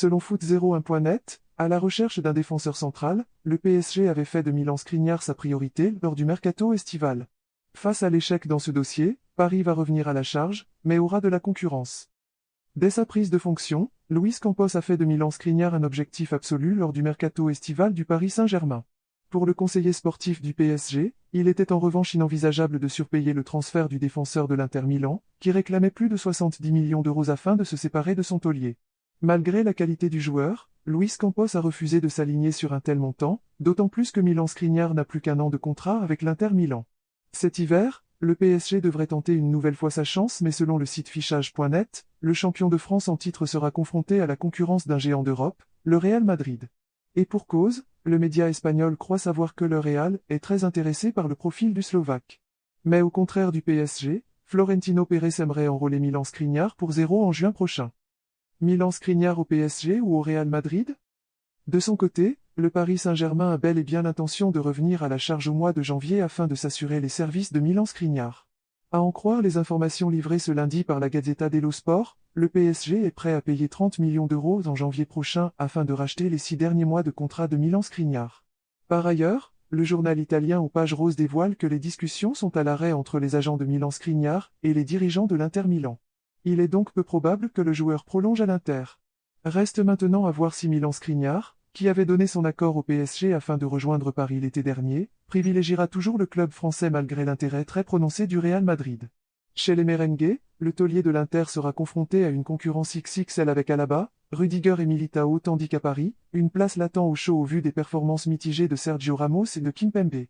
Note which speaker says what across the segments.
Speaker 1: Selon Foot01.net, à la recherche d'un défenseur central, le PSG avait fait de Milan Skriniar sa priorité lors du mercato estival. Face à l'échec dans ce dossier, Paris va revenir à la charge, mais aura de la concurrence. Dès sa prise de fonction, Luis Campos a fait de Milan Skriniar un objectif absolu lors du mercato estival du Paris Saint-Germain. Pour le conseiller sportif du PSG, il était en revanche inenvisageable de surpayer le transfert du défenseur de l'Inter Milan, qui réclamait plus de 70 millions d'euros afin de se séparer de son taulier. Malgré la qualité du joueur, Luis Campos a refusé de s'aligner sur un tel montant, d'autant plus que Milan Skriniar n'a plus qu'un an de contrat avec l'Inter Milan. Cet hiver, le PSG devrait tenter une nouvelle fois sa chance, mais selon le site fichage.net, le champion de France en titre sera confronté à la concurrence d'un géant d'Europe, le Real Madrid. Et pour cause, le média espagnol croit savoir que le Real est très intéressé par le profil du Slovaque. Mais au contraire du PSG, Florentino Pérez aimerait enrôler Milan Skriniar pour 0 en juin prochain. Milan Skriniar au PSG ou au Real Madrid? De son côté, le Paris Saint-Germain a bel et bien l'intention de revenir à la charge au mois de janvier afin de s'assurer les services de Milan Skriniar. À en croire les informations livrées ce lundi par la Gazzetta dello Sport, le PSG est prêt à payer 30 millions d'euros en janvier prochain afin de racheter les 6 derniers mois de contrat de Milan Skriniar. Par ailleurs, le journal italien aux pages roses dévoile que les discussions sont à l'arrêt entre les agents de Milan Skriniar et les dirigeants de l'Inter Milan. Il est donc peu probable que le joueur prolonge à l'Inter. Reste maintenant à voir si Milan Skriniar, qui avait donné son accord au PSG afin de rejoindre Paris l'été dernier, privilégiera toujours le club français malgré l'intérêt très prononcé du Real Madrid. Chez les merengues, le taulier de l'Inter sera confronté à une concurrence XXL avec Alaba, Rudiger et Militao, tandis qu'à Paris, une place l'attend au chaud au vu des performances mitigées de Sergio Ramos et de Kimpembe.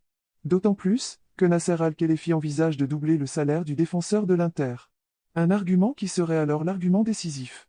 Speaker 1: D'autant plus, que Nasser Al-Khelaifi envisage de doubler le salaire du défenseur de l'Inter. Un argument qui serait alors l'argument décisif.